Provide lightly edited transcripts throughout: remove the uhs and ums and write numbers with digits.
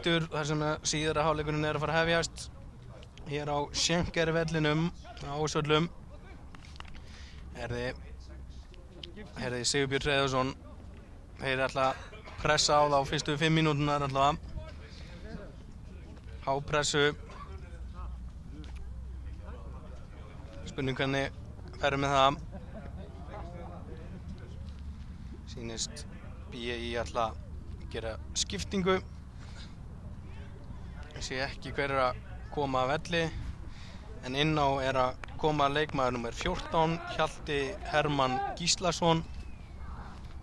skítur þar sem síðara hálfleikurinn að fara að hefjast hér á Schenker-vellinum á Ásvöllum. Herði Sigurbjörn Hreiðarsson, þeir ætla að pressa á þá fyrstu 5 mínúturnar allavega. Hápressu. Spurning hvernig ferður með það. Sýnist BI ætla að gera skiptingu. Ég sé ekki hver að koma að velli, en inn á að koma leikmaður nummer 14, Hjalti Hermann Gíslason.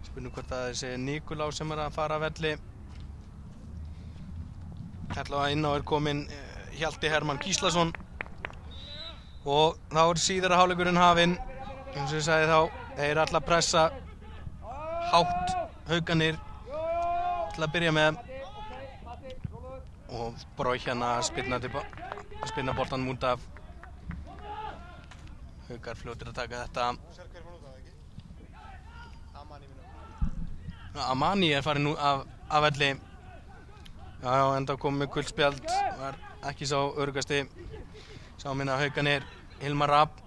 Spurning hvort það sé Nikulás sem að fara að velli. Allavega inn á komin Hjalti Hermann Gíslason. Og þá síðara hálfleikurinn hafinn. Eins og ég sagði þá, þeir ætla að pressa hátt Haukarnir til að byrja með. Og Brói hérna að spinna boltanum út af. Haukar fljótir að taka þetta. Amani farin nú af velli. Já, enda kom með gult spjald, var ekki sá öruggasti. Sá minna Haukarnir, Hilmar Rapp.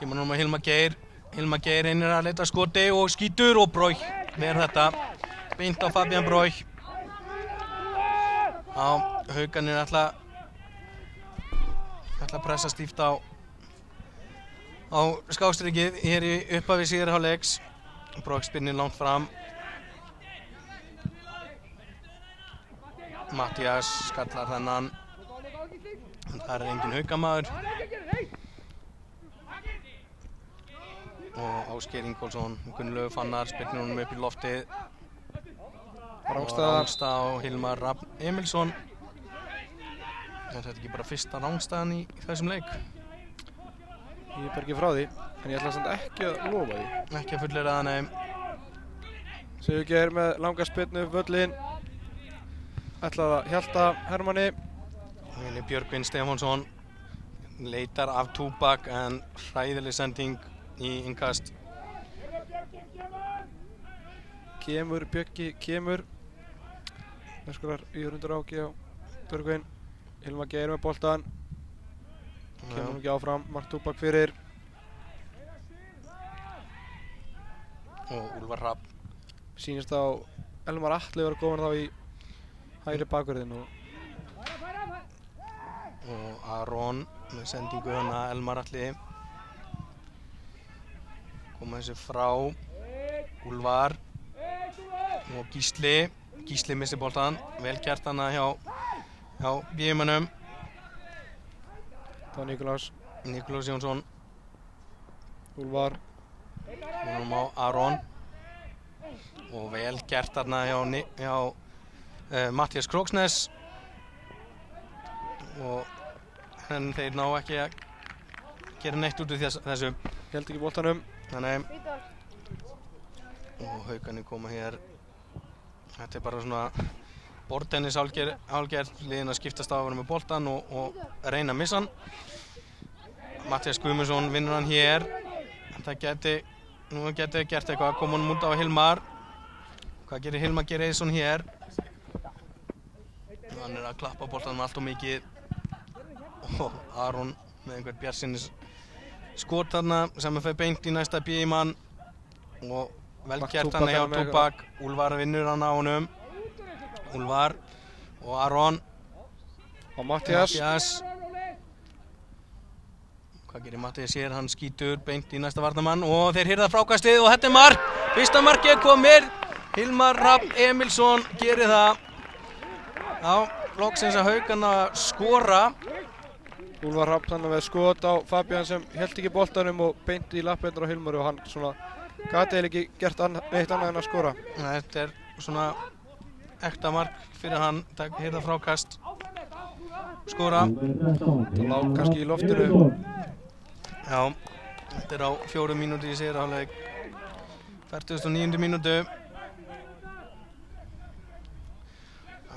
Kemur nú með Hilmar Geir. Hilmar Geir reynir að leita skoti og skítur og Brói verður þetta. Beint á Fabian Brói. Já, Haukarnir ætla að pressa stíft á skákstrikið hér í upphafi síðari hálfleiks. Brói spinnir langt fram. Mattías skallar þennan. En það engin Haukamaður. Og Ásgeir Ingólfsson og Gunnlaugur Fannar spyrnir honum upp í loftið. Rangstað og Hilmar Rapp Emilsson. Er þetta ekki bara fyrsta rangstaðan í þessum leik? Ég er bara ekki frá því, en ég ætla samt ekki að lofa því. Ekki að fullera það, nei. Sigurgeir með langa spyrnu upp völlinn. Ætlaði að Hjalta Hermanni. Vili Björgvin Stefánsson leitar af Túbak en hræðileg sending í innkast. Kemur Bjöggi, kemur. Verskorar Jörgundur Áki á Björgvin. Hilmar Geir með boltan. Kemur ekki áfram, Mark Túbak fyrir. Og Úlfar Rapp. Sýnist á Elmar Atli var góðan þá í hægri bakverðin og Aron með sendingu hana Elmar Atli. Koma þessi frá Úlfar og Gísli missi boltan. Vel gert hana hjá BI-mönnum. Það var Nikulás Jónsson. Úlfar. Hún á Aron. Og vel gert hana hjá Mattías Króksnes. En þeir ná ekki að gera neitt út úr þessu. Held ekki boltanum. Þannig. Og Haukarnir koma hér. Þetta bara svona bortennis hálfgerð, liðin að skiptast á að vera með boltan og reyna að missa hann. Mattías Guðmundsson vinnur hann hér. Þetta geti gert eitthvað, koma hann út á Hilmar. Hvað gerir Hilmar Geir hér? Hann að klappa boltanum allt og mikið. Og Aron með einhvern bjartsýnis skot þarna sem fer beint í næsta BI-mann. Og vel gert hann hjá Túbak. Úlfar vinnur hann á honum. Úlfar og Aron. Og Mattías. Hvað gerir Mattías hér? Hann skýtur beint í næsta varnarmann og þeir hirða frákastið og þetta mark. Fyrsta markið komir. Hilmar Rapp Emilsson gerir það. Já, loksins að Haukarna skora. Úlfar Rapp þannig með skot á Fabian sem held ekki boltanum og beint í lappirnar á Hilmar og hann svona gat eiginlega ekki gert neitt annað en að skora. Þetta svona ekta mark fyrir hann, hirða frákast, skora. Það lá kannski í loftinu. Já, þetta á 4 mínútur í síðari hálfleik. 49. mínútu.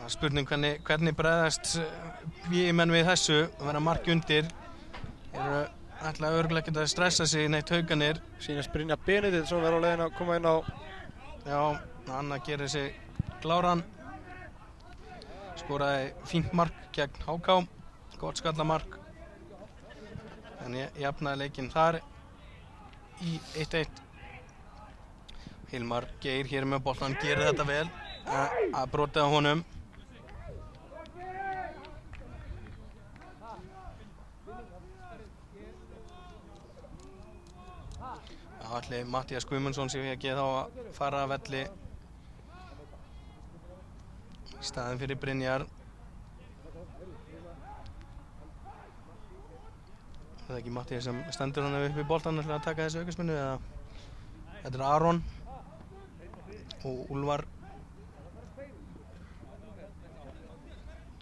Spurning hvernig bregðast BI-menn við þessu að vera mark undir. Eru ætla örugglega ekkert að stressa sig neitt Haukarnir. Sýnist Brynjar Benediktsson verður á leiðin að koma inn á. Já, Anna gerir sig kláran. skoraði fínt mark gegn HK, gott skallamark. En jafnaði leikinn þar í 1-1. Hilmar Geir hér með boltan, gerir þetta vel að brotið á honum. Allir Matthías Guðmundsson sé ekki þá að fara að velli í staðinn fyrir Brynjar. Það ekki Matthías sem stendur hann upp í boltan að taka þessu aukaspyrnu, eða þetta er Aron og Úlfar.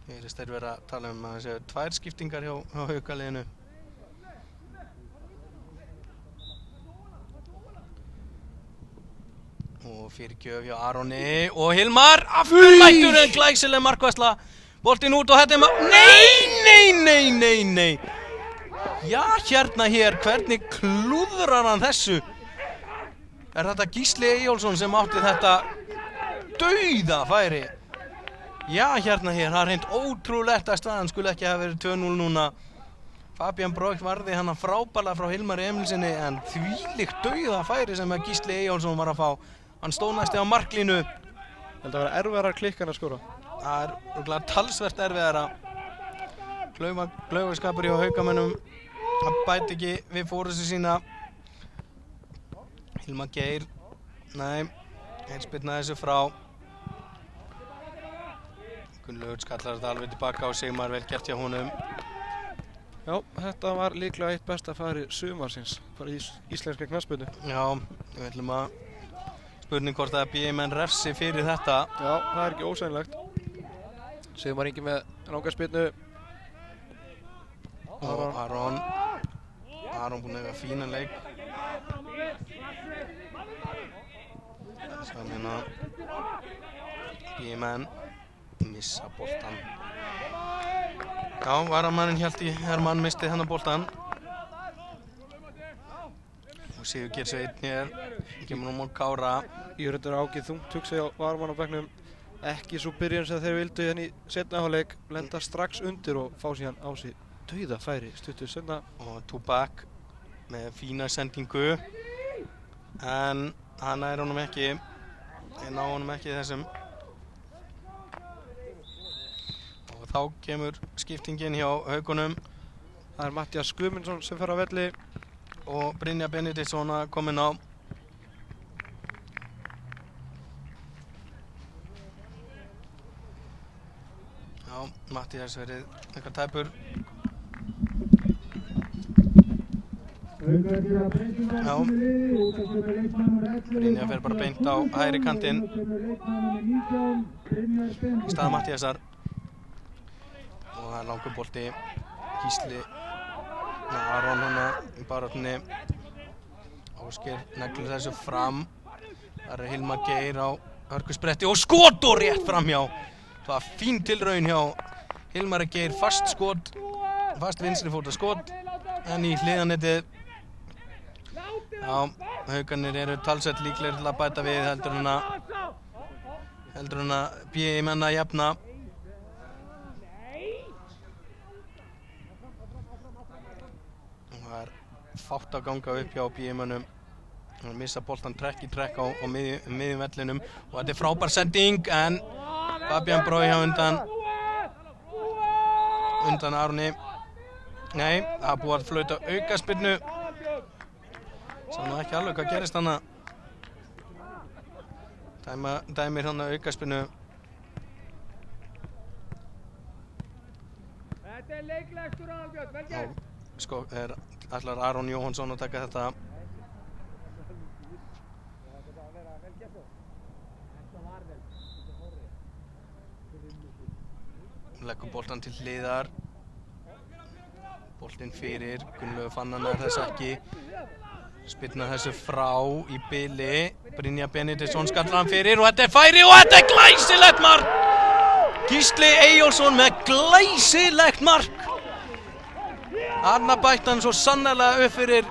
Heyrist þeir vera að tala að það séu 2 skiptingar hjá Haukaliðinu. Og fyrirgjöf hjá Aroni og Hilmar aftur mættur en glæsileg markværsla. Boltinn út og þetta er nei. Já, hérna hér, hvernig klúðrar hann þessu? Er þetta Gísli Eyjólfsson sem átti þetta dauða færi? Já, hérna hér, það er hreint ótrúlegt að staðan skulle ekki hafa verið 2-0 núna. Fabian Broik varði hana frábærlega frá Hilmari Emilsinni, en þvílíkt dauða færi sem að Gísli Eyjólfsson var að fá. Hann stóð næsti á marklínu. Held að vera erfiðara klikkan að skora. Það er örugglega talsvert erfiðara. Klaufaskapur hjá Haukamönnum. Hann bæti ekki við fórustu sína. Hilmar Geir. Nei, spyrnaði þessu frá. Gunnlaugur skallar þetta alveg tilbaka og Sigmar vel gert hjá honum. Já, þetta var líklega eitt besta færi sumarsins. Færi í íslenska knattspyrnu. Já, við ætlum að spurning hvort að BM-menn refsi fyrir þetta. Já, það er ekki ósænlegt. Sigmar Ingi með rangarspyrnu. Og Aron búinn að eiga fínan leik. Svo hérna BM-menn missa boltan. Já, varamannin Hjalti Hermann misti hennar boltan. Og Sigurgeir Sveinn hér, kemur á mót Kára. Jörundur Áki þungt hugsa hjá varamann á bekknum. Ekki svo byrjun sem þeir vildu hérna í seinni hálfleik. Lenda strax undir og fá síðan á sig dauða færi stuttu seinna. Og Tubak með fína sendingu. En hann nær honum ekki. Þeir ná honum ekki þessum. Og þá kemur skiptingin hjá Haukunum. Það er Matthías Guðmundsson sem fer á velli. Og Brynjar Benediktsson að komin á. Já, Matthías verið eitthvað tæpur. Já, Brynjar fer bara beint á hægri kantinn í stað Matthíasar. Og það er langur bolti. Gísli Aron hana í baráttunni. Ásgeir neglir þessu fram. Það er Hilmar Geir á hörkuspretti og skot og rétt framhjá. Það var fín tilraun hjá Hilmari Geir, fast skot, fast vinstrifóta skot, en í hliðanettið. Já, Haukarnir eru talsvert líklegir til að bæta við heldur en að BM-menn að jafna. Það er fátt að ganga upp hjá BM-mönnum. Hann missa boltan trekk í trekk á miðjum vellinum og þetta er frábær sending, en Fabian Broik hjá undan Aroni. Nei, það er búið að flauta aukaspyrnu. Sá nú ekki alveg hvað gerist hana. Dæmir hana aukaspyrnu. Þetta er leiklegstur Albjörn, vel gert. Sko, ætlar Aron Jóhannsson að taka þetta. Leggur boltan til hliðar. Boltinn fyrir, Gunnlaugur fann hann þess ekki. Spyrna þessu frá í bili. Brynjar Benediktsson skallar hann fyrir og þetta er færi og þetta er glæsilegt mark! Gísli Eyjólfsson með glæsilegt mark! Anna bætti hann svo sannarlega upp fyrir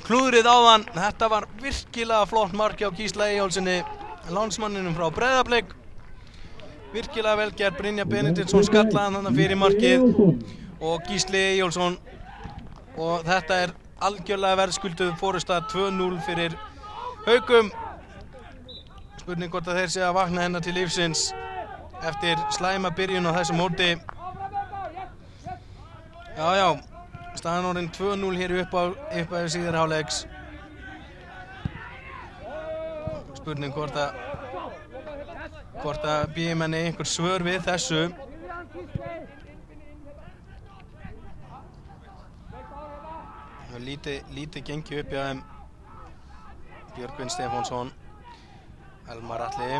klúðrið áðan. Þetta var virkilega flott mark hjá Gísla Eyjólfssoni, lánsmanninum frá Breiðablik. virkilega vel gert. Brynjar Benediktsson skallaði hann fyrir markið og Gísli Eyjólfsson, og þetta er algjörlega verðskulduð forysta 2-0 fyrir Haukum. Spurning hvort að þeir sé að vakna hérna til lífsins eftir slæma byrjun á þessu móti. Já, staðan orðin 2-0 hér upp á síðari hálfleiks. Spurning hvort að BM einhver svör við þessu. Lítið gengi upp hjá þeim. Björgvin Stefánsson, Elmar Atli.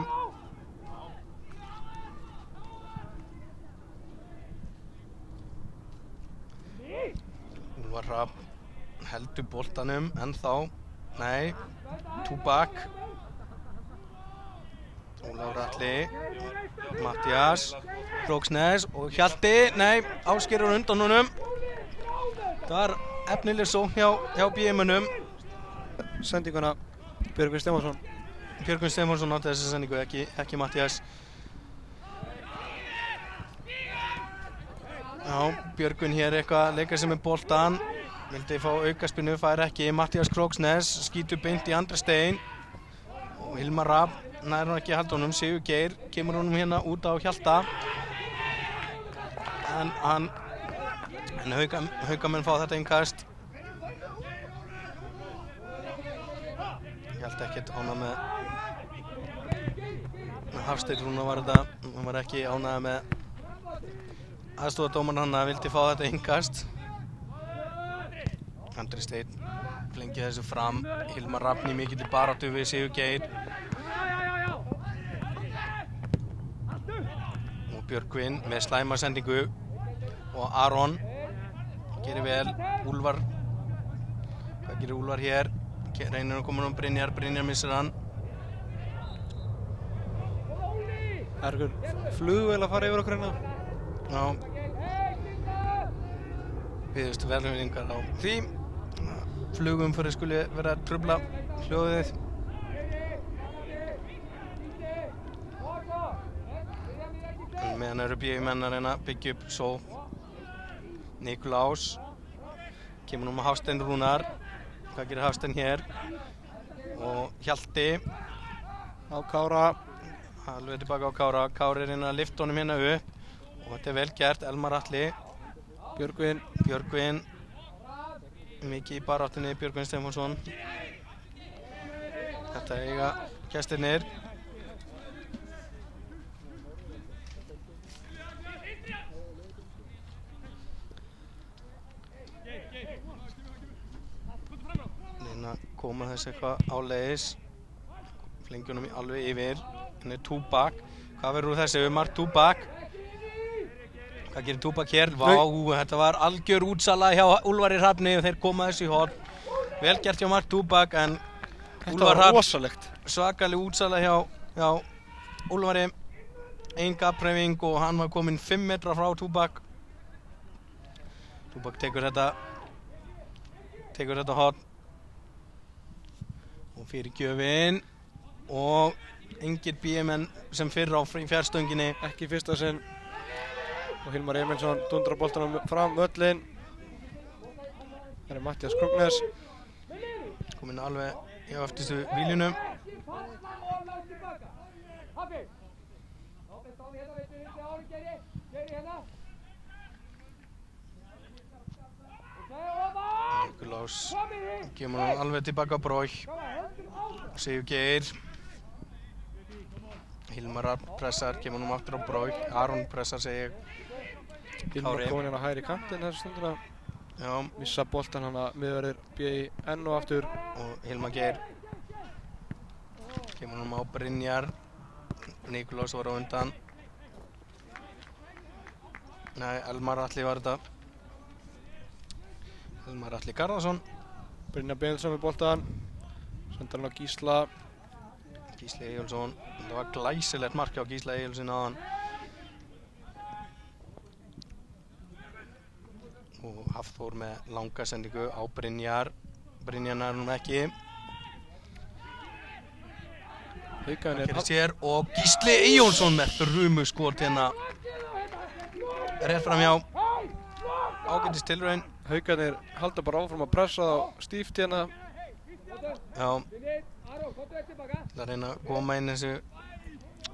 Úlfar Hrafn heldur boltanum ennþá. Nei, Túbak. Ólafur Atli, Matthías, Króksnes og Hjalti. Nei, Ásgeir er undan honum. Það var efnileg sókn hjá BM-unum. Sendinguna Björgvin Stefánsson. Björgvin Stefánsson átti þessa sendingu, ekki Matthías. Já, Björgvin hér eitthvað leika sem er boltan. Vildi fá aukaspinnu, fær ekki. Matthías Króksnes skýtur beint í Andra Stein. Og Hilmar Rafn nær hann ekki að halda honum. Sigur Geir kemur honum hérna út á Hjalta. En Haukamenn fá þetta innkast. Ég held ekkert ánægð með Hafsteinn Rúnar var þetta. Hann var ekki ánægð með aðstofadómarinn, hann vildi fá þetta innkast. Andri Steinn flengið þessu fram. Hilmar Rafn í mikilli baráttu við Sigur Geir. Og Björgvin með slæma sendingu. Og Aron gerir vel. Úlfar, hvað gerir Úlfar hér? Reynir að koma um Brynjar missir hann. Það er einhver flugvél að fara yfir okkur hérna. Já. Biðjumst velvirðingar á því. Flugumferð skuli vera að trufla hljóðið. En meðan eru BM-menn að reyna að byggja upp svo. Nikulás kemur nú með Hafsteinn Rúnar. Hvað gerir Hafsteinn hér? Og Hjalti Á Kára. Alveg tilbaka á Kára. Kári er að lyfta honum hérna upp. Og þetta er vel gert. Elmar Atli. Björgvin. Mikið í baráttunni. Björgvin Stefánsson. Þetta eiga gestirnir. Koma þess eitthvað áleiðis. Flengjunum alveg yfir. Henni er Túbak. Hvað verður úr þessu? Mark Túbak. Hvað gerir Túbak hér? Vá, þetta var algjör útsala hjá Úlfari Hrafni og þeir koma þessu í horn. Vel gert hjá Mark Túbak, en Úlfar Hrafn svakaleg útsala hjá Úlfari. Ein gaphreyfing og hann var kominn 5 metra frá Túbak. Túbak tekur þetta horn. Og fyrir gjöfin. Og engir BM-menn sem fyrr á fjarstönginu. Ekki í fyrsta sinn. Og Hilmar Emilsson dundrar boltanum fram völlin. Það er Matthías Króksnes. Kominn alveg hjá eftirstu víljunum. Nikulás kemur hann alveg tilbaka á Brói. Sigur Geir. Hilmar pressar, kemur hann aftur á Brói. Aron pressar, segi ég. Hilmar kominn hérna hægri kantinn þessu stundina. Já. Missa boltan hann að miðverðir BI enn og aftur. Og Hilmar Geir. Kemur hann á Brynjar. Nikulás var á undan. Nei, Elmar Atli var þetta. Elmar Atli Garðarsson. Brynjar Benediktsson með boltan. Sendar hann á Gísla. Gísli Eyjólfsson. Það var glæsilegt mark hjá Gísla Eyjólfsson áðan. Og Hafþór með langa sendingu á Brynjar. Brynjar nær hún ekki. Haukarnir gerir sér og Gísli Eyjólfsson með þrumuskot hérna rétt framhjá. Ágætis tilraun. Haukarnir halda bara áfram að pressa á stíft hérna. Já, til að reyna að koma inn þessu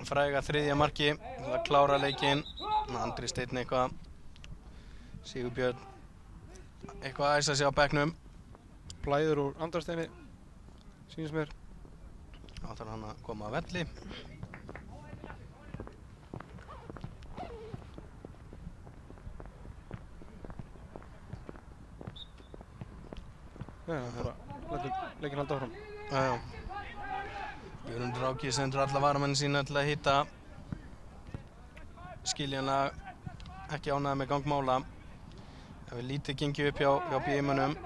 fræga þriðja marki til að klára leikinn. Andri Steinn eitthvað, Sigurbjörn eitthvað að æsa sig á bekknum. Blæður úr Andarsteini, sýnist mér. Þá þarf hann að koma að velli. Já, bara lætur leikinn halda áfram. Já. Jörgundur Áki sendur alla varamenn sína til að hitta. Skiljanlega ekki ánægður með gangmála. Það er lítið gengið upp hjá BM-unum.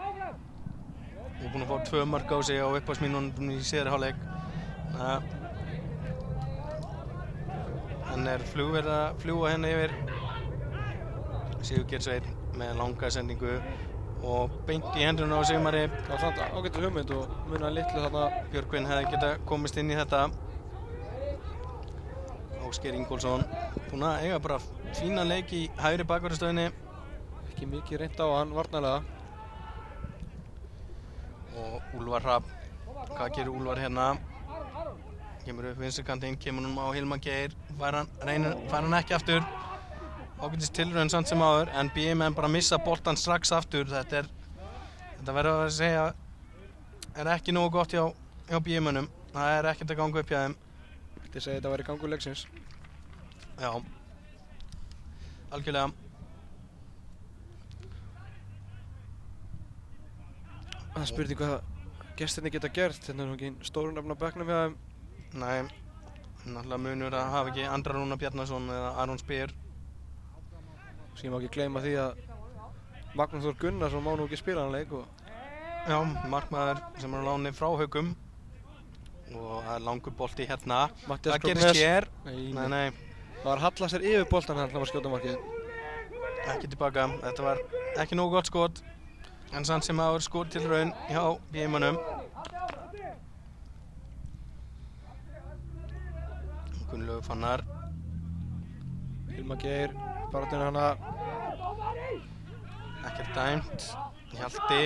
Og búinn að fá 2 mörk á sig á upphafsmínútum í síðari hálfleik. Hann er flugverð að fljúga henni yfir. Sigurgeir Sveinn með langa sendingu og beint í hendurinn á Sigmari. Það var samt ágætis hugmynd og munaði litlu þarna. Björgvin hefði getað komist inn í þetta. Ásgeir Ingólfsson búinn að eiga bara fína leik í hægri bakvarðarstöðinni. Ekki mikið reynt á hann varnarlega. Og Úlfar Hrafn, hvað gerir Úlfar hérna? Kemur upp vinstri kantinn, kemur hún á Hilmar Geir, fær hann ekki aftur. Ágætis tilraun samt sem áður, en BM bara missa boltan strax aftur. Þetta verður að segja er ekki nógu gott hjá BM-unum. Það er ekkert að ganga upp hjá þeim. Þetta segi þetta væri gangur leiksins. Já, algjörlega. Það er spurning hvað gestirnir geta gert. Þetta er nú ekki stórunafn á bekknum hjá þeim. Nei, náttúrulega munur að hafa ekki Andra Rúnar Bjarnason eða Aron Speer. Sem má ekki gleyma því að Magnús Þór Gunnarsson má nú ekki spila hann leik. Já, markmaður sem er á láni frá Haugum. Og það er langur bolti hérna. Það gerist hér. Nei. Það var að halla sér yfir boltan hann til að skjóta markið. Ekki tilbaka. Þetta var ekki nógu gott skot. En samt sem áður skot til raun hjá BM-unum. Gunnlaugur Fannar. Hilmar Geir, baráttuna hana. Ekkert dæmt. Hjalti.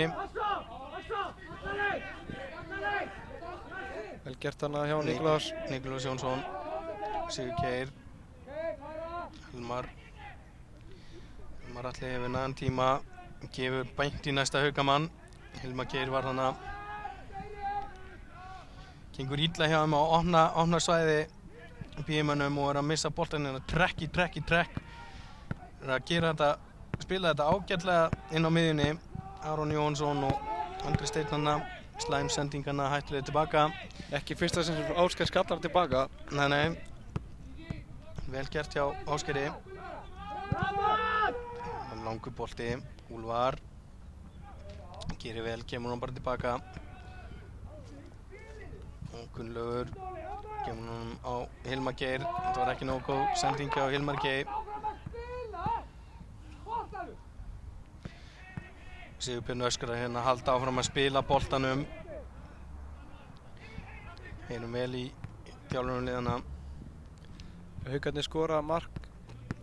Vel gert hana hjá Nikulás. Nikulás Jónsson. Sigur Geir. Hilmar Alli hefur nægan tíma. Gefur beint í næsta Haukamann. Hilmar Geir var hana. Gengur illa hjá þeim á opna svæði BM-unum og er að missa boltan hérna trekk í trekk. Er að spila þetta ágætlega inn á miðjunni. Aron Jónsson og Andri Steinn hana. Slæm sendingarna hættulega tilbaka. Ekki fyrsta sem Ásgeir skallar tilbaka. Nei. Vel gert hjá Ásgeiri. Langur bolti. Úlfar. Gerir vel, kemur hann bara tilbaka. Og Gunnlaugur. Kemur hann á Hilmar Geir. Þetta var ekki nógu góð sending á Hilmar Geir. Sigurbjörn öskrar hérna að halda áfram að spila boltanum. Heyrum vel í þjálfurum liðana. Haukarnir skora mark,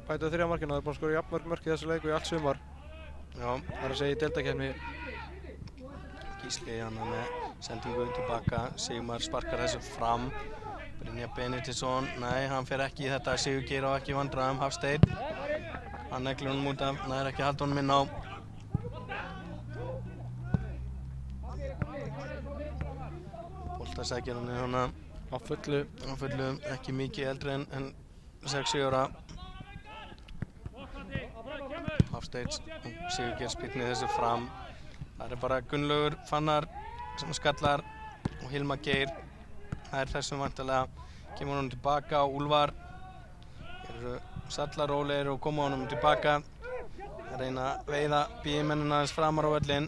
bæta 3 markina. Það er búin að skora jafnmörg mörk í þessu leiku í allt sumar. Já. Það er að segja í deildakeppni. Gísli hana með sendingu tilbaka. Sigmar sparkar þessu fram. Brynjar Benediktsson, nei, hann fer ekki í þetta. Sigurgeir á ekki vandræðum. Hafsteinn. Hann neglir honum út af, nær ekki að halda honum inn á. Boltasækir hann er hana Á fullu, ekki mikið eldri en 6 ára. Hafsteinn, Sigurgeir spyrnir þessu fram. Það er bara Gunnlaugur Fannar sem skallar og Hilmar Geir. Það er þessum vantilega. Kemur honum tilbaka og Úlfar eru sallarólegir og koma honum tilbaka. Það reyna að veiða BM-mennina aðeins framar á völlinn.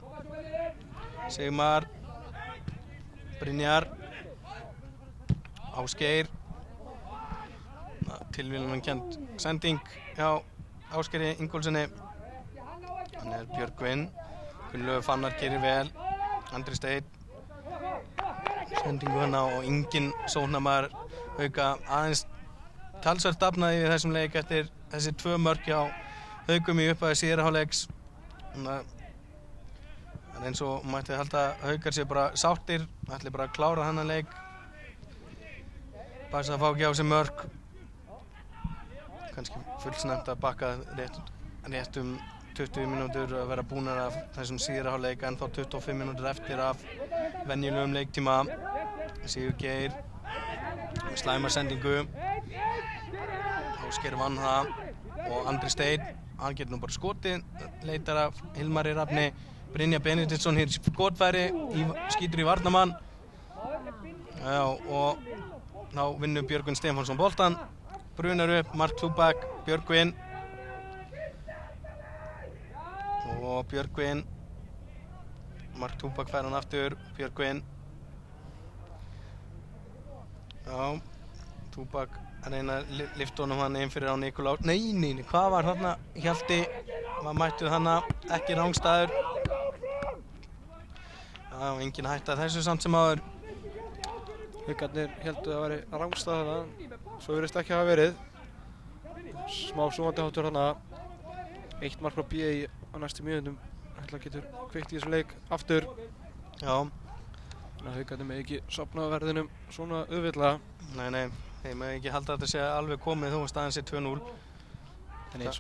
Sigmar, Brynjar, Ásgeir. Tilviljunarkennd sending hjá Ásgeiri Ingólfssoni. Hann er Björgvin. Gunnlaugur Fannar gerir vel. Andri Steinn. Sendingu hana og engin sóknarmaður Hauka aðeins talsvert dafnaði í þessum leik eftir þessi 2 mörk hjá Haukum í upphafi síðari hálfleiks. Það er eins og mætti halda að Haukar sé bara sáttir, ætli bara að klára þennan leik. Passa að fá ekki á sig mörk. Kannski fullsnögt að bakka rétt 20 mínútur að vera búnar af þessum síðari hálfleik, ennþá 25 mínútur eftir af venjulegum leiktíma. Sigur Geir með slæma sendingu. Ásgeir vann það og Andri Steinn, hann getur nú bara skotið, leitar af Hilmari Rafni. Brynjar Benediktsson hér skotfæri, skýtur í varnarmann. Já, og þá vinnur Björgvin Stefánsson boltan. Brunar upp, Mark Tubak, Björgvin. Og Björgvin, Mark Tubak fær hann aftur, Björgvin. Já, Tubak að reyna að lyfta honum hann inn fyrir á Nikolás. Nei, hvað var þarna? Hjalti var mættuð hana, ekki rangstæður. Já, engin hætta þessu samt sem áður. Haukarnir heldur að veri rangstæð þarna, svo virðist ekki hafa verið. Smá súmandi hátur þarna. 1 mark frá BI á næstu mínútum. Ætla getur kveikt í þessum leik aftur. Já. Þannig að Haukarnir með ekki sofna á verðinum svona auðveldlega. Nei, þeir með ekki halda að þetta sé alveg komið þó að staðan sé 2-0. En eins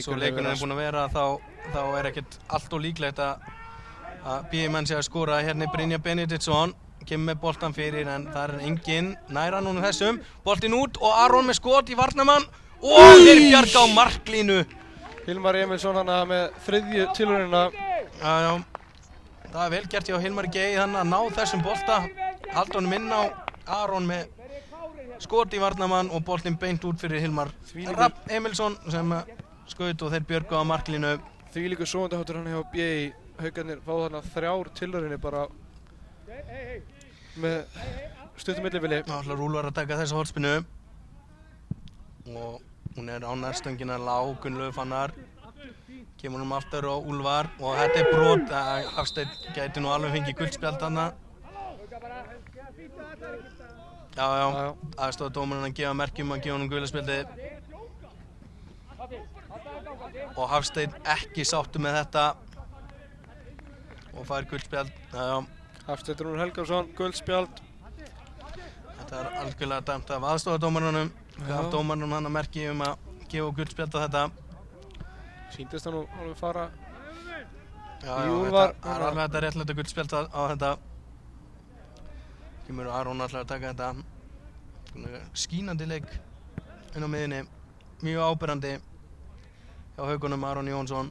og leikurinn er búinn að vera þá er ekkert allt og líklegt að BI-menn sé að skora. Hérna Brynjar Benediktsson kemur með boltan fyrir en það er enginn næra núna þessum. Boltinn út og Aron með skot í varnarmann og þeir bjarga á marklínu. Hilmar Emilsson hana með 3. tilraunina. Já. Það er vel gert hjá Hilmari Geir hann að ná þessum bolta. Halda honum inn á Aron með skot í varnarmann og boltinn beint út fyrir Hilmar Rafn Emilsson sem skaut og þeir björgu á marklínu. Þvílíkur sofandi hátur hann hjá BI. Haukarnir fá þarna 3 tilraunir bara með stuttum millivili. Ætlar Úlfar að taka þessa hornspyrnu og hún er á nærstöngina lág, Gunnlaugur Fannar kemur honum aftur á Úlfar og þetta er brot. Hafsteinn gæti nú alveg fengið guldspjald þarna. Já, aðstofadómarinn að gefa merki að gefa honum gula spjaldið og Hafsteinn ekki sáttur með þetta og fær guldspjald. Já. Hafsteinn Rúnar Helgason, guldspjald. Þetta er algjörlega dæmt af aðstofadómarunum. Gaf dómarnum hann að merki að gefa guldspjald á þetta. Sýndist það nú alveg fara í Úlfar. Það er alveg þetta réttlæta guldspjald á þetta. Kemur Aron alltaf að taka þetta. Skínandi leik inn á miðjunni. Mjög áberandi hjá Haukunum Aron Jónsson.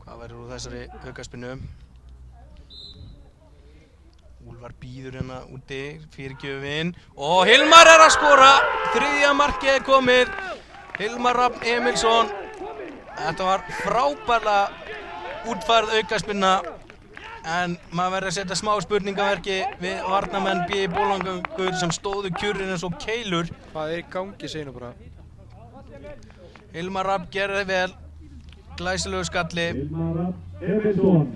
Hvað verður úr þessari aukaspyrnu? Úlfar býður hérna úti, fyrirgjöfin og Hilmar er að skora. 3. markið er komið. Hilmar Rafn Emilsson. Þetta var frábærlega útfærð aukaspyrna en maður verður að setja smá spurningamerki við varnarmenn BI Bolungarvíkur sem stóðu kjurinn eins og keilur. Hvað er í gangi, segir nú bara? Hilmar Rafn gerði vel. Glæsilegu skalli. Hilmar Rafn Emilsson.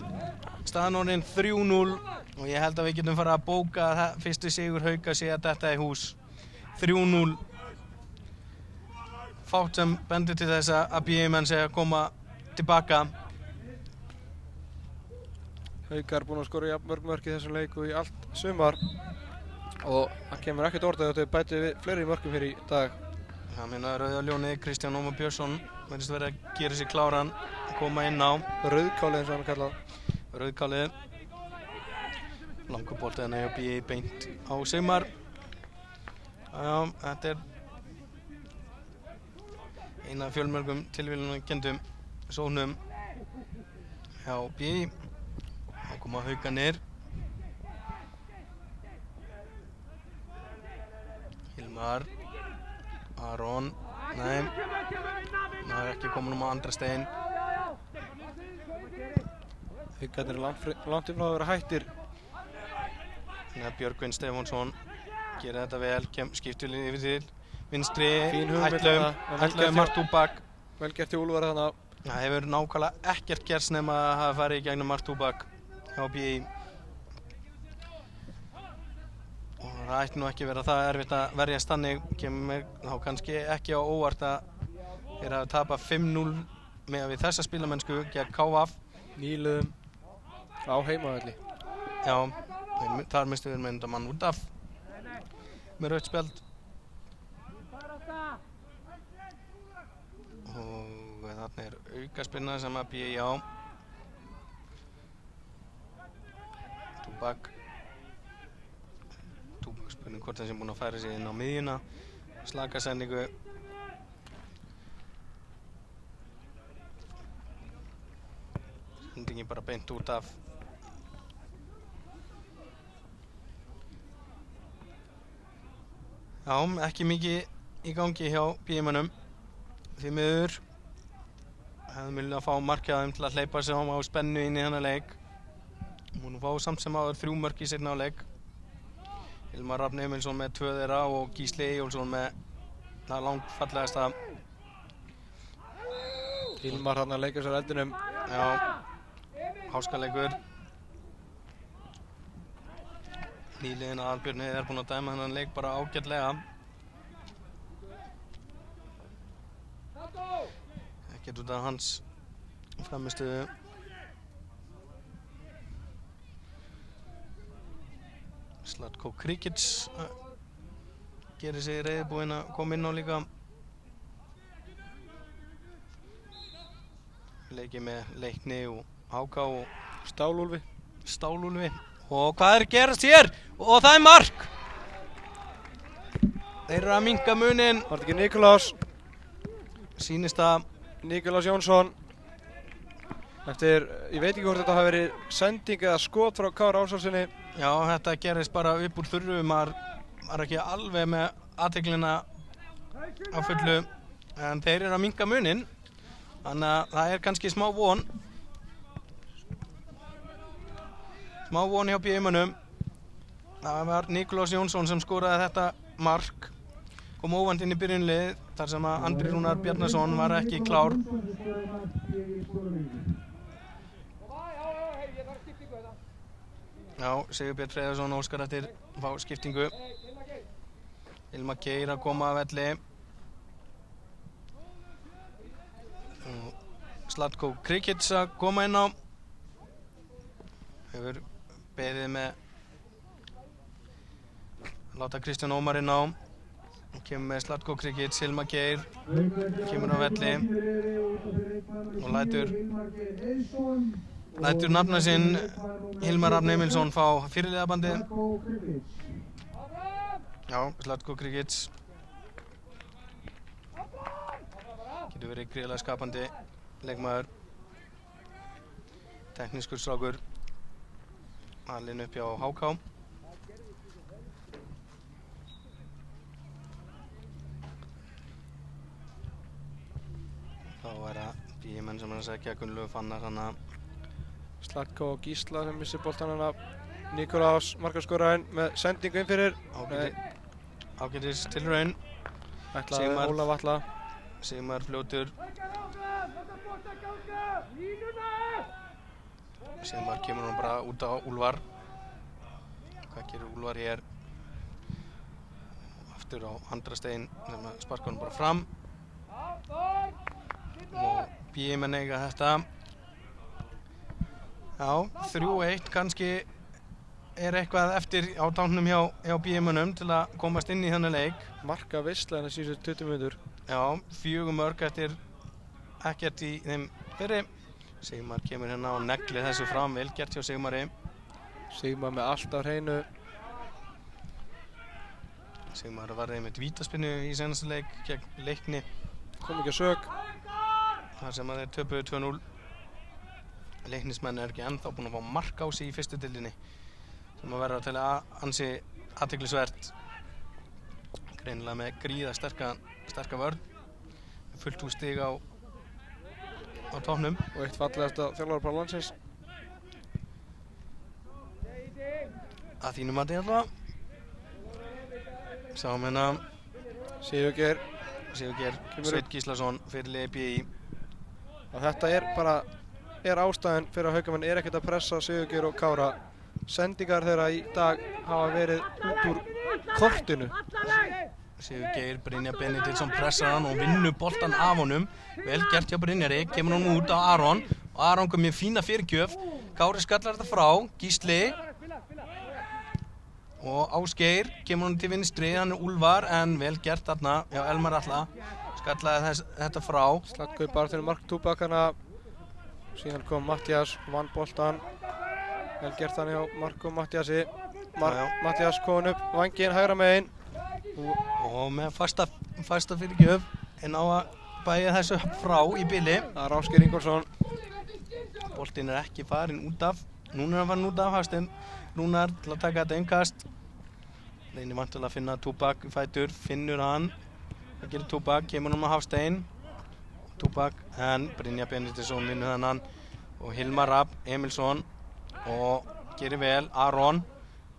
Staðan orðin 3-0 og ég held að við getum farið að bóka að fyrsti sigur Hauka sé að þetta í hús. 3-0. Fátt sem bendir til þess að BI-menn sé að koma tilbaka. Haukar búinn að skora jafn mörg mörk í þessum leik og í allt sumar og það kemur ekkert orðið að þau bæti við fleiri mörkum hér í dag. Það meina Rauða ljónið Kristján Ómar Björnsson verðist verið að gera sér kláran að koma inn á. Rauðkálið eins og hann er kallað. Rauðkálið. Langur bolti þannig upp í beint á Sigmar. Já, þetta er eina af fjölmörgum tilviljunarkenndum sóknum hjá BI. Þá koma Haukarnir. Hilmar. Aron. Nei. Það er ekki komin á Andra Steinn. Haukarnir er langt frá að vera hættir. Björgvin Stefánsson gerir þetta vel, skiptir yfir til vinstri, ætlaum Mark Tubak. Vel gert í Úlfar þannig. Það hefur nákvæmlega ekkert gerst nema að hafa farið í gegnum Mark Tubak hjá BI. Það ætti nú ekki vera það erfitt að verjast þannig, kemur mig þá kannski ekki á óvart að þeir hafa tapað 5-0 með við þessa spilamennsku gegn KF. Nýliðum á heimavelli. Já, þar mistu við með mann út af með rautt spjald. Og þarna aukaspyrna sem að BI á. Túbak spurning hvort þessi búinn að færa sig inn á miðjuna. Slaka sendingu. Sendingin bara beint út af. Já, ekki mikið í gangi hjá BI-mönnum. Því miður hefðum viljað fá markið á þeim til að hleypa sig á spennu inn í þennan leik. Múnum fá samt sem áður 3 mörk í seinni hálfleik. Hilmar Rafn Emilsson með 2 þeirra og Gísli Eyjólfsson með það langfallegasta. Hilmar hann að leika sér eldinum. Já, háskaleikur. Nýliðin Aðalbjörn er búinn að dæma þennan leik bara ágætlega. Ekkert út af hans framistuðu. Zlatko Krikic gerir sig reiðbúinn að koma inn á líka. Leikið með Leikni og HK og Stálúlfi. Og hvað er að gerast hér? Og það er mark! Þeir eru að minnka muninn. Var þetta ekki Nikolás? Sýnist að Nikolás Jónsson. Eftir, ég veit ekki hvort þetta hafi verið sending eða skot frá Kára Ársælssyni. Já, þetta gerist bara upp úr þurru. Maður var ekki alveg með athyglinna á fullu. En þeir eru að minnka muninn. Þannig að það er kannski smá von. Smá von hjá BI-mönnum. Það var Nikolás Jónsson sem skoraði þetta mark. Kom óvænt inn í byrjunlið þar sem að Andri Rúnar Bjarnason var ekki klár. Já, Sigurbjörn Freyðarsson óskar eftir að fá skiptingu. Hilma Geir að koma af velli. Zlatko Krikic að koma inn á. Hefur beðið með láta Kristján Ómar inn á. Kemur með Zlatko Krikic, Hilma Geir kemur á velli og lætur nafna sinn Hilmar Rafn Emilsson fá fyrirliðabandið. Já, Zlatko Krikic getur verið gríðarlega skapandi leikmaður, teknískur strákur, alinn upp hjá HK. Þá er það BI-menn sem er að segja Gunnlaugur Fannar hana. Zlatko og Gísla sem missir boltan hana. Nikolás markaskorarinn með sendingu inn fyrir. Ágætis tilraun. Ætlaði Ólaf Atla. Sigmar fljótur. Sigmar kemur hún bara út á Úlfar. Hvað gerir Úlfar hér? Aftur á Andrastein sem sparkar hún bara fram. Og BI-menn eiga þetta. Já, 3-1 kannski er eitthvað eftir á tánum hjá BI-mönnum til að komast inn í þennan leik. Marka veisla hennar síðustu 20 mínútur. Já, 4 mörk eftir ekkert í þeim fyrri. Sigmar kemur hérna og neglir þessu fram, vel gert hjá Sigmari. Sigmar með allt á hreinu. Sigmar var einmitt vítaspinnu í senasta leik gegn Leikni. Kom ekki að sök. Þar sem að þeir töpuðu 2-0. Leiknismenn er ekki ennþá búin að fá mark á sig í fyrstu deildinni sem að vera til að ansi athyglisvert. Greinilega með gríða sterka vörn. Fullt úr stig á tóknum. Og eitt fallegasta þjálfarapar landsins. Að þínu mati alltaf. Sáum hérna Sigurgeir Sveit Gíslason fyrirliði BI. Og þetta er ástæðan fyrir að Haukamenn er ekkert að pressa Sigurgeir og Kára. Sendingar þeirra í dag hafa verið út úr kortinu. Sigurgeir, Brynjar Benediktsson pressar hann og vinnur boltan af honum. Vel gert hjá Brynjari, kemur hann út á Aron og Aron kom með fína fyrirgjöf. Kári skallar þetta frá, Gísli og Ásgeir kemur hann til vinstri, hann Úlfar en vel gert þarna, já Elmar Atla skallaði þetta frá. Slatko í baráttunni mark Túbakana. Síðan kom Mattias, vann boltan. Vel gert hann hjá Marko Mattiasi. Mattias kom upp vanginn hægra megin. Og með fasta fyrirgjöf en á að bæja þessu frá í bili. Það er Ásgeir Ingólfsson. Boltinn er ekki farinn út af. Núna er hann farinn út af Hafstein. Rúnar til að taka þetta innkast. Reynir vantilega að finna Túbak í fætur. Finnur hann. Það gerir Túbak. Kemur hann með Hafstein. Túbak en Brynjar Benediktsson vinnur þennan. Og Hilmar Rapp Emilsson. Og gerir vel. Aron.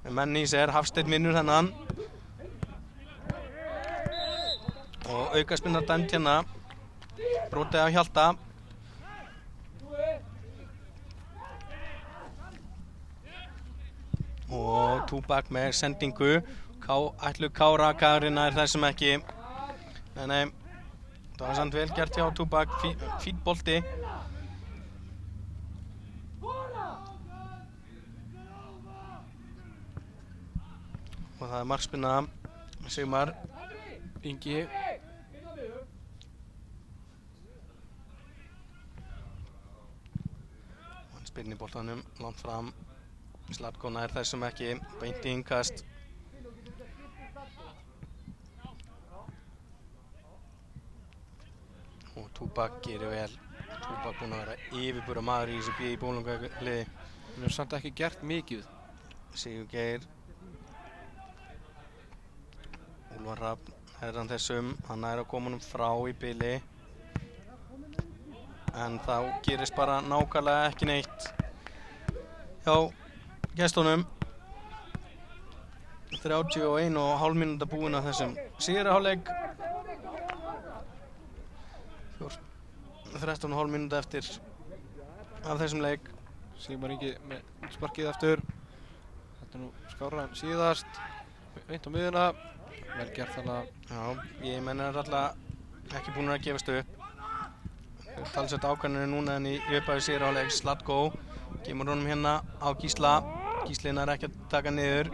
Með menn í sér. Hafstein vinnur þennan. Og aukaspinna dæmt hérna. Brotið af Hjalta. Og Túbak með sendingu. Ætlu Kára Karina er þessum ekki. Nei. Það var samt vel gert hjá Túbak. Fínn bolti. Og það er markspinna Sigmar Ingi. Hann spyrnir boltanum langt fram. Slatko nær þessum ekki. Beint í innkast. Og Túbak gerir vel. Túbak búinn að vera yfirbúra maður í þessu B í Bolungarliði. Hann hefur samt ekki gert mikið. Sigurgeir. Úlfar Rapp herran þessum. Hann nær að koma honum frá í bili. En þá gerist bara nákvæmlega ekki neitt hjá gestunum. 31,5 mínúta búin að þessum síðari hálfleik. 13,5 mínúta eftir af þessum leik. Sigmar Ingi með sparkið aftur. Þetta er nú skárra en síðast. Beint á miðuna. Vel gert þarna. Já, ég menn er alltaf ekki búin að gefast upp. Talsett ákvæmur núna en í upphafi síðari hálfleik. Slatko kemur honum hérna á Gísla. Gísli er ekki að taka niður.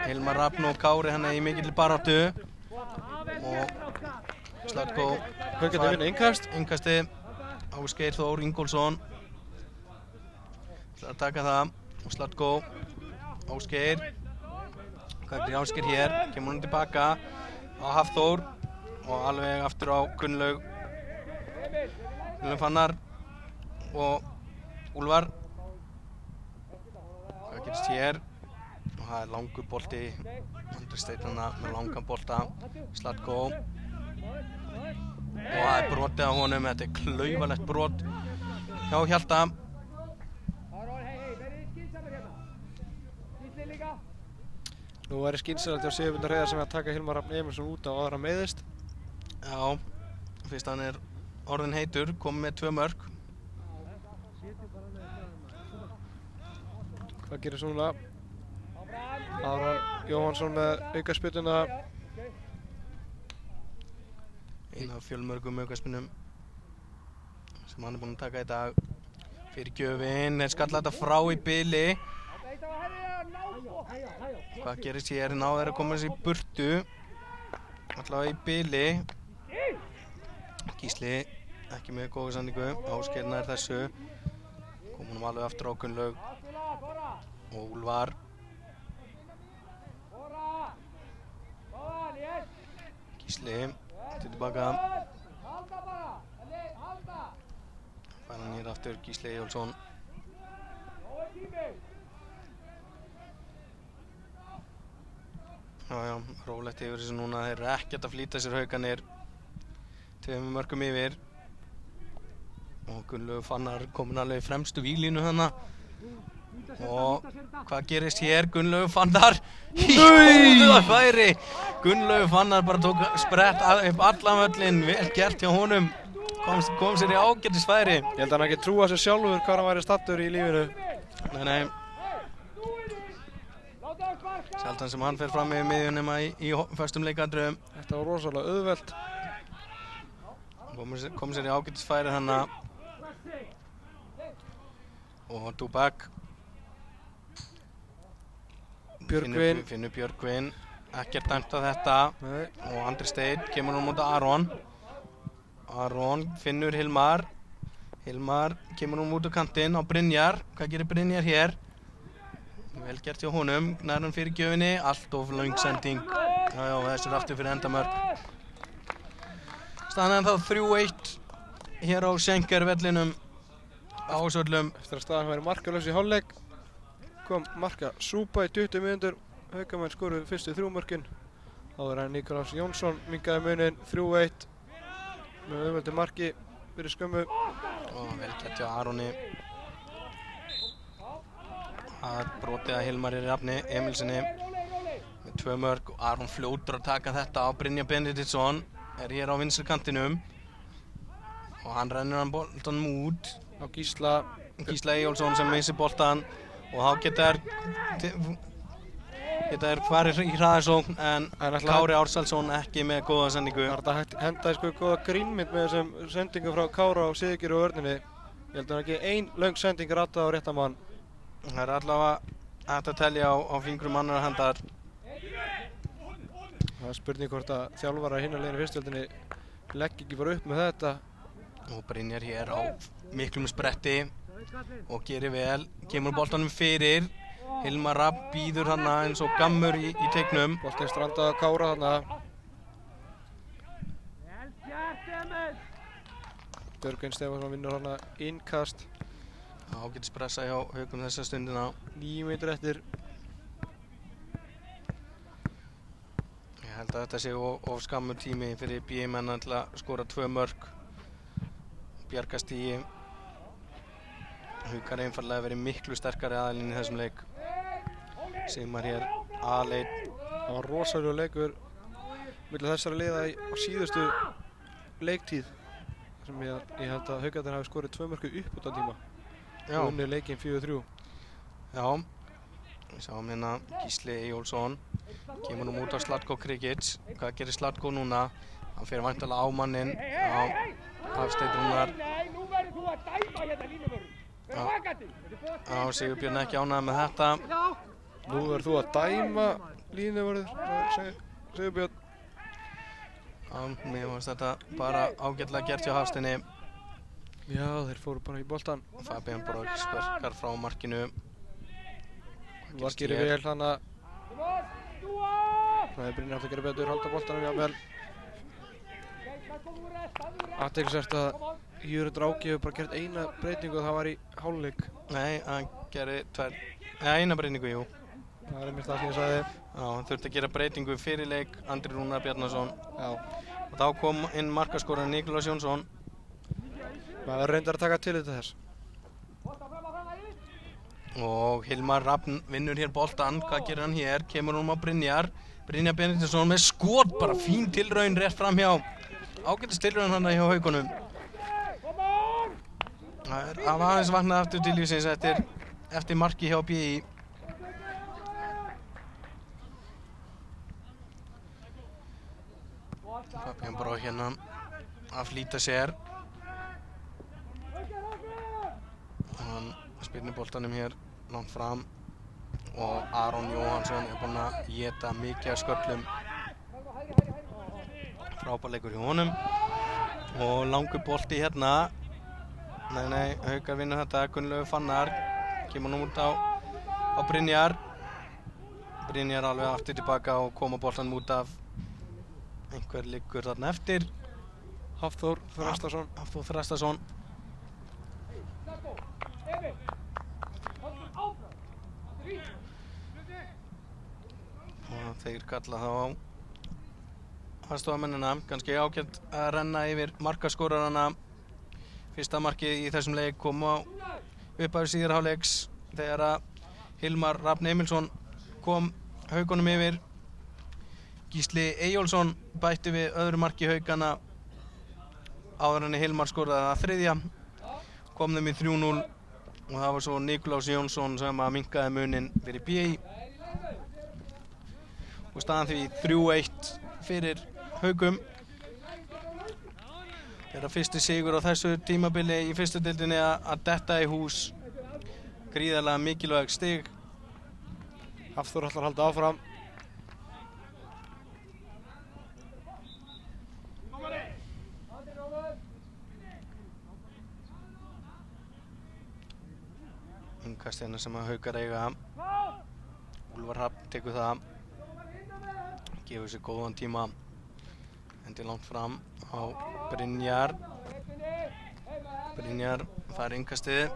Hilmar Rapp og Kári hann er í mikill baráttu. Og Slatko Haukarnir vinna innkast. Innkasti. Ásgeir Þór Ingólfsson ætlar að taka það. Og Slatko. Ásgeir. Hvað er Ásgeir hér? Kemur hann tilbaka á Hafþór. Og alveg aftur á Gunnlaug. Gunnlaug Fannar. Og Úlfar. Hvað gerist hér? Og það er langur bolti. Andri Steinanna með langan bolta. Slatko. Og það er brotið á honum. Þetta er klaufalegt brot hjá Hjalta. Nú væri skynsamlegt hjá Sigurmundar Hreiðar sem er að taka Hilmar Rapp Emilsson út á áður að meiðist. Já, fyrst hann er orðinn heitur, komið með 2 mörk. Hvað gerir svo núna? Aron Jóhannsson með aukaspyrnuna. Einn af fjölmörgum aukaspyrnum sem hann er búinn að taka í dag. Fyrirgjöfin, skalla þetta frá í bili. Hvað gerist hér? Náðu þeir að koma þessi í burtu. Allavega í bili. Gísli ekki með góða sendingu. Ásgeir nær þessu. Kom honum alveg aftur á Gunnlaug. Og Úlfar. Gísli tilbaka. Fær hann hér aftur Gísli Eyjólfsson. Já, rólegt yfir þessu núna. Þeir eru ekkert að flýta sér Haukarnir. 2 mörkum yfir. Og Gunnlaug Fannar komin alveg í fremstu víglínu þarna. Og hvað gerist hér? Gunnlaug Fannar í góðu færi. Gunnlaug Fannar bara tók sprett upp allan völlinn. Vel gert hjá honum. Kom sér í ágætis færi. Ég held að hann ekki trúa sér sjálfur hvað hann væri stattur í lífinu. Nei. Sjaldan sem hann fer fram með miðjun nema í föstum leikadröðum. Þetta var rosalega auðvelt. Kom sér í ágætisfæri hana. Og Dubak. Björgvin. Finnur Björgvin. Ekkert dæmt að þetta. Nei. Og Andri Steinn kemur hún mútið Aron. Aron finnur Hilmar. Hilmar kemur hún mútið kantinn á Brynjar. Hvað gerir Brynjar hér? Vel gert hjá honum, nær hann fyrir gjöfinni, allt of löng sending. Já, þessi aftur fyrir endamörk. Staðan er þá 3-1 hér á Schenker-vellinum á Ásvöllum. Eftir að staðan væri markalaus í hálfleik kom marka súpa í 20 mínútur. Haukamenn skoruðu fyrstu 3 mörkin. Áður en Nikolás Jónsson minnkaði munin 3-1 með auðveldu marki fyrir skömmu. Og vel gert hjá Aroni. Það er brotið að Hilmari Rafni Emilsinni með 2 mörk og Aron fljótur að taka þetta á Brynjar Benediktsson er hér á vinstri kantinum og hann rennur hann boltanum út Á Gísla Eyjólfsson sem missir boltan og þá geta þær farið í hraðarsókn en Kári Ársælsson ekki með góða sendingu. Það er þetta hendaði sko góða grínmynd með þessum sendingu frá Kára og Sigurgeiri og vörninni. Ég held að hann ekki ein löng sending ratað á réttan mann. Það er allavega hægt að telja á fingrum annar handar. Það er spurning hvort að þjálfarar hinna liðinu í fyrstdeildinni legg ekki bara upp með þetta. Og Brynjar hér á miklum spretti og gerir vel, kemur boltanum fyrir. Hilmar Rapp býður hana eins og gammur í teiknum. Boltinn strandaði á Kára þarna. Björgvin Stefánsson vinnur hana innkast. Ágætis pressa hjá Haukum þessa stundina. 9 mínútur eftir. Ég held að þetta sé of skammur tími fyrir BM-menn til að skora 2 mörk. Bjarga stigi. Haukar einfaldlega verið miklu sterkari aðilinn í þessum leik. Sigmar hér aðleit. Það var rosalegur leikur milli þessara liða á síðustu leiktíð. Sem ég held að Haukarnir hafi skorið 2 mörk uppbótartíma. Já. Unnið leikinn 4-3. Já. Við sáum hérna Gísli Eyjólfsson. Kemur nú út á Slatko Krikic. Hvað gerir Slatko núna? Hann fer væntanlega á manninn. Já. Hafsteinn Rúnar. Nei, nú verður þú að dæma hérna línumörn. Verður vakandi. Já, Sigurbjörn ekki ánægður með þetta. Nú verður þú að dæma línuvörður, Sigurbjörn. Já, mér fannst þetta bara ágætlega gert hjá Hafsteinni. Já, þeir fóru bara í boltan. Fabian Borg sparkar frá markinu. Var gerir vel hana. Það er Brynjar að gera betur, halda boltanum jafnvel. Athyglisvert að Jörundur Áki hefur bara gert eina breytingu og það var í hálfleik. Nei, hann gerði eina breytingu, jú. Það er einmitt það sem ég sagði. Já, hann þurfti að gera breytingu fyrir leik Andri Rúnar Bjarnason. Já. Og þá kom inn markaskorarinn Nikolás Jónsson. Maður reyndar að taka til þetta þess. Og Hilmar Rafn vinnur hér boltan. Hvað gerir hann hér? Kemur hún á Brynjar. Brynjar Benediktsson með skot, bara fín tilraun rétt fram hjá. Ágætis tilraun hann hjá Haukunum. Það var aðeins vaknað aftur til lífsins eftir marki hjá BÍ. Fabian Borg hérna að flýta sér. Hann spyrnir boltanum hér langt fram og Aron Jóhannsson er búinn að éta mikið af sköllum. Frábær leikur hjá honum og langur bolti hérna. Nei, Haukar vinnur þetta. Gunnlaugur Fannar kemur nú út á Brynjar. Brynjar alveg aftur tilbaka og koma boltanum út af. Einhver liggur þarna eftir. Hafþór Þrastason. Hafþór Þrastason. Og þeir kalla þá á aðstofamennina. Kannski ágætt að renna yfir markaskorarana. Fyrsta markið í þessum leik kom á upphafi síðari hálfleiks þegar að Hilmar Rafn Emilsson kom Haukunum yfir. Gísli Eyjólfsson bætti við öðru marki Haukana áður en Hilmar skoraði það þriðja. Kom þeim í 3-0 og það var svo Nikolás Jónsson sem að minnkaði munin fyrir BÍ. og staðan því 3-1 fyrir Haugum. Þeirra fyrsti sigur á þessu tímabili í fyrstu deildinni að detta í hús. Gríðarlega mikilvæg stig. Hafþór ætlar að halda áfram. Innkast hérna sem að Haukar eiga. Úlfar Hrafn tekur það. Gefur sér góðan tíma. Hendir langt fram á Brynjar. Brynjar fær innkastið.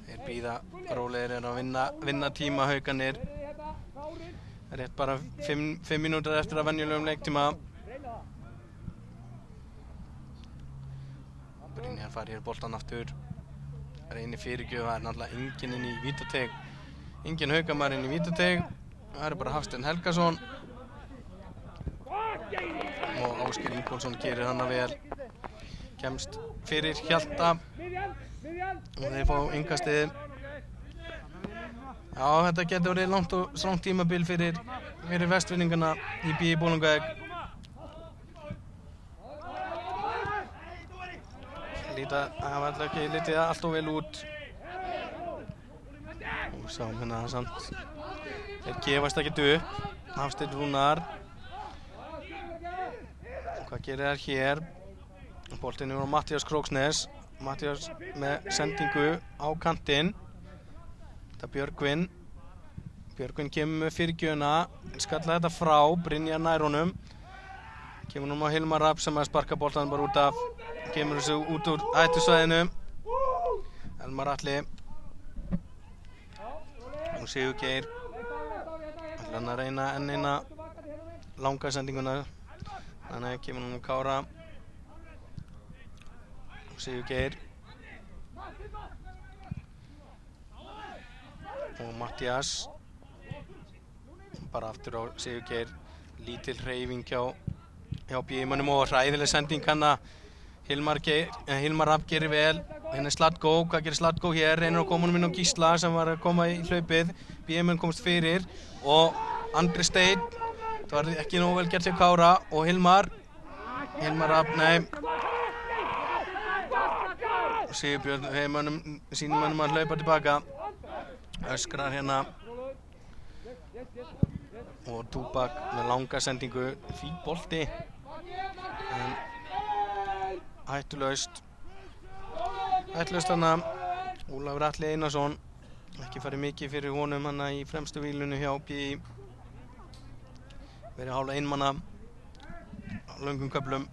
Þeir bíða rólegir að vinna tíma Haukarnir. Rétt bara 5 mínútur eftir að venjulegum leiktíma. Brynjar fær hér boltan aftur. Reynir fyrirgjöf, það náttúrulega enginn inn í vítateig. Enginn Haukamar inn í vítateig. Það bara Hafsteinn Helgason. Og Ásgeir Ingólfsson gerir hana vel. Kemst fyrir Hjalta. Og þeir fá innkastið. Já, þetta getur verið langt og strangt tímabil fyrir vestfirðingana í BÍ Bolungarvík. Það var ekki litið allt of vel út. Og sáum hérna samt. Þeir gefast ekkert upp. Hafsteinn Rúnar. Hvað gerir þær hér? Boltinn yfir á Matthías Króksnes. Matthías með sendingu á kantinn. Þetta Björgvin. Björgvin kemur með fyrirgjöfina. Skalla þetta frá. Brynjar nær honum. Kemur núna á Hilmar Rapp sem að sparka boltann bara út af. Kemur þessu út úr hættusvæðinu. Elmar Atli. Og Sigurgeir. Ætlar hann að reyna enn eina langa sendinguna. Þannig kemur núna Kára. Og Sigurgeir. Og Matthías. Bara aftur á Sigurgeir. Lítil hreyfing hjá BÍ-mönnum og hræðileg sending hana. Hilmar Rapp gerir vel. Hérna er Slatko. Hvað gerir Slatko hér? Reynir að koma honum inn á Gísla sem var að koma í hlaupið. BÍ-menn komst fyrir. Og Andri Steinn. Það var ekki nógu vel gert hjá Kára. Og Hilmar Rapp, nei. Og Sigurbjörn sínum mönnum að hlaupa tilbaka. Öskrar hérna. Og Túbak með langa sendingu. Fín bolti. En hættulaust hana. Ólafur Atli Einarsson. Ekki farið mikið fyrir honum hana í fremstu vílunu hjá BÍ. Verið hálfa einmanna á löngum köflum.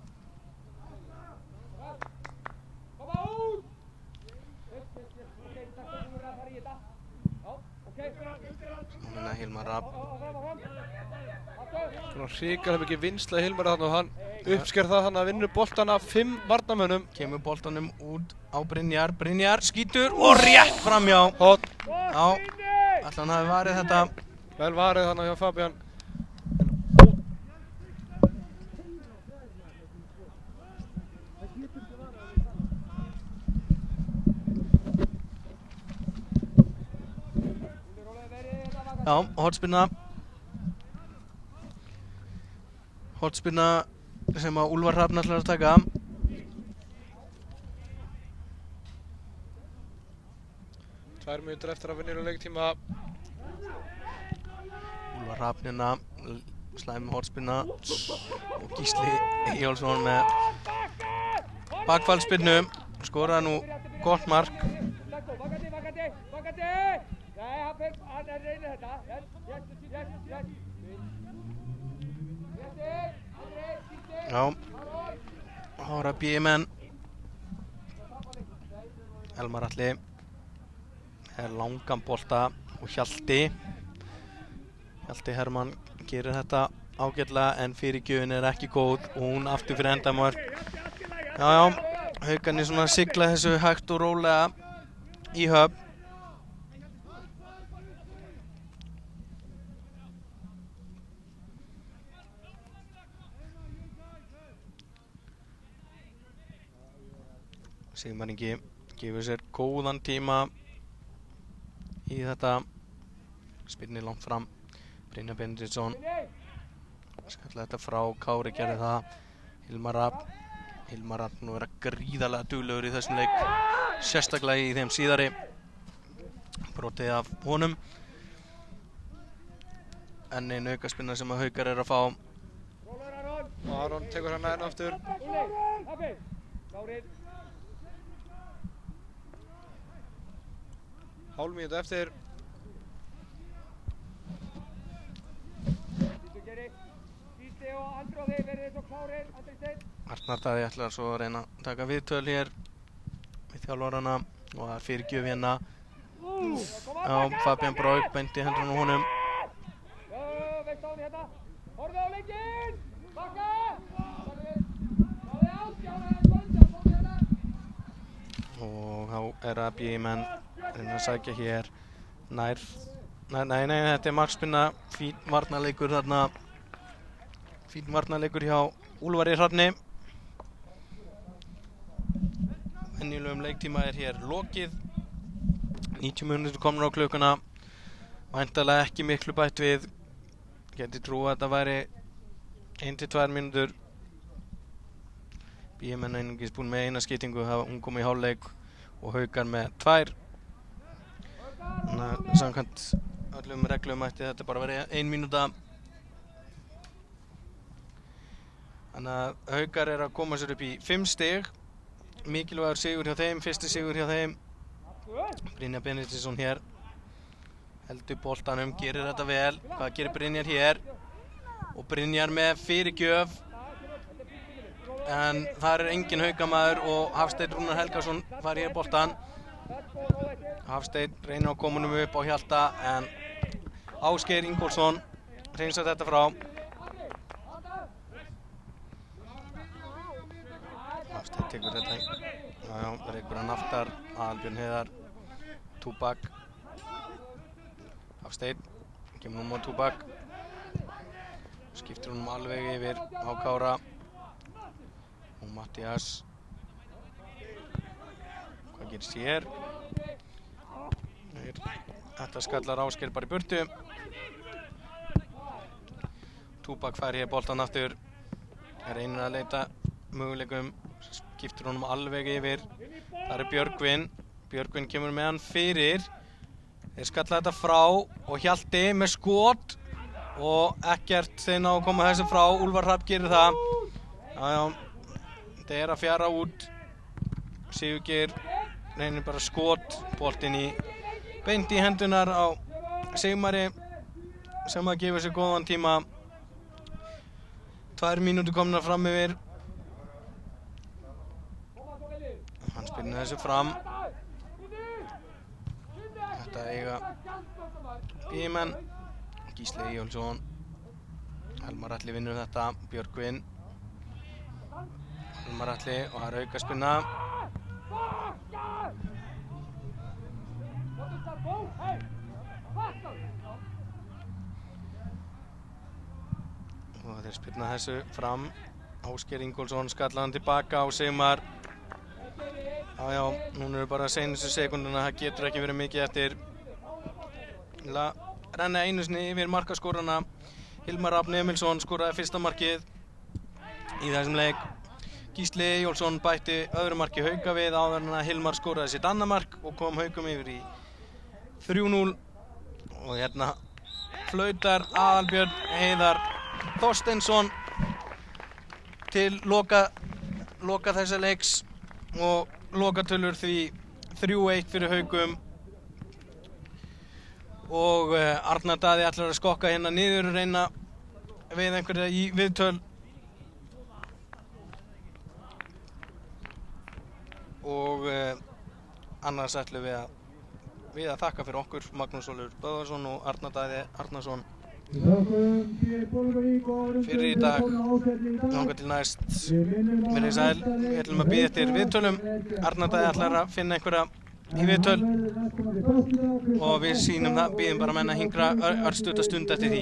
Svona Hilmar Rapp. Svona hrikalega mikið vinsla Hilmar þarna og hann uppsker það hann að vinna boltan af 5 varnarmönnum. Kemur boltanum út á Brynjar. Brynjar skýtur og rétt framhjá. Hot. Já, ætli hann hafi varið þetta. Vel varið þarna hjá Fabian. Já, hornspyrna sem að Úlfar Hrafn ætlar að taka. Tvær mínútur eftir að venjulegum leiktíma. Úlfar Hrafn hérna, slæm hornspyrna og Gísli Eyjólfsson með bakfallspyrnu. Skoraði nú gott mark. Já, hóra BÍ-menn. Elmar Atli er langan bolta og Hjalti Hermann gerir þetta ágætlega en fyrirgjöfin er ekki góð og hún aftur fyrir endamörk. Já, Haukarnir svona sigla þessu hægt og rólega í höfn. Sigmar Ingi gefur sér góðan tíma í þetta. Spyrnir langt fram. Brynjar Benediktsson skalla þetta frá, Kári gerði það. Hilmar Rafn nú vera gríðarlega duglegur í þessum leik, sérstaklega í þeim síðari. Brotið af honum. Enn ein aukaspinna sem að Haukar að fá. Og Aron tekur hana enn aftur. Hálf mínútu eftir. Arnar Daði ætlar svo að reyna að taka viðtöl hér við þjálfarana og það er fyrirgjöf hérna. Já, Fabian Braug beint í hendurinn á honum. Og þá er að BI-menn reyna að sækja hér nær. Nei, þetta er markspinna, fín varnarleikur þarna. Fín varnarleikur hjá Úlfari Hrafni. Venjulegum leiktíma er hér lokið. 90 mínútur komnar á klukkuna. Væntanlega ekki miklu bætt við. Gæti trúa að þetta væri 1-2 mínútur. BI-menn einungis búin með eina skiptingu, hún kom í hálfleik og Haukar með 2. Þannig að samkvæmt öllum reglum ætti þetta bara verið 1 mínúta. Þannig að Haukar er að koma sér upp í 5 stig. Mikilvægur sigur hjá þeim, fyrsti sigur hjá þeim. Brynjar Benediktsson hér heldur boltanum, gerir þetta vel. Hvað gerir Brynjar hér? Og Brynjar með fyrirgjöf. En þar er engin Haukamaður og Hafsteinn Rúnar Helgason fær hér boltan. Hafsteinn reynir að koma honum upp á Hjalta en Ásgeir Ingólfsson hreinsar þetta frá. Hafsteinn tekur þetta. Já, reykur hann aftar. Aðalbjörn Heiðar. Túbak. Hafsteinn. Kemur honum á Túbak. Skiptir honum alveg yfir á Kára. Og Mattias. Hvað gerist hér? Þetta skallar Ásgeir bara í burtu. Túbak fær hér boltan aftur. Reynir að leita möguleikum. Skiptir honum alveg yfir. Það er Björgvin. Björgvin kemur með hann fyrir. Þeir skalla þetta frá og Hjalti með skot. Og ekkert þeir ná að koma þessu frá. Úlfar Hrafn gerir það. Já. Þetta er að fjara út. Sigurgeir reynir bara skot. Boltinn í beint í hendunar á Sigmari sem að gefa sér góðan tíma. 2 mínútur komnar fram yfir. Hann spyrnir þessu fram. Þetta eiga BI-menn. Gísli Eyjólfsson. Elmar Atli vinnur þetta. Björgvin. Elmar Atli og það er aukaspinna. Og þeir spyrna þessu fram. Ásgeir Ingólfsson skallar hann tilbaka á Sigmar. Já, núna eru bara seinustu sekunduna, það getur ekki verið mikið eftir. Renna einu sinni yfir markaskorana. Hilmar Rafn Emilsson skoraði fyrsta markið í þessum leik. Gísli Eyjólfsson bætti öðru marki Hauka við áður en að Hilmar skoraði sitt annað mark og kom Haukum yfir í 3-0. Og hérna flautar Aðalbjörn Heiðar Þorsteinsson til loka þessa leiks og lokatölur því 3-1 fyrir Haukum. Og Arnar Daði ætlar að skokka hérna niður og reyna við einhverja í viðtöl. Og annars ætlum við að þakka fyrir okkur, Magnús Ólafur Böðvarsson og Arnar Daði Arnarsson fyrir í dag. Þangað til næst, verið sæl. Við ætlum að bíða eftir viðtölum. Arnar Daði ætlar að finna einhverja í viðtöl og við sýnum það, bíðum bara menn að hingra örstutta stund eftir því.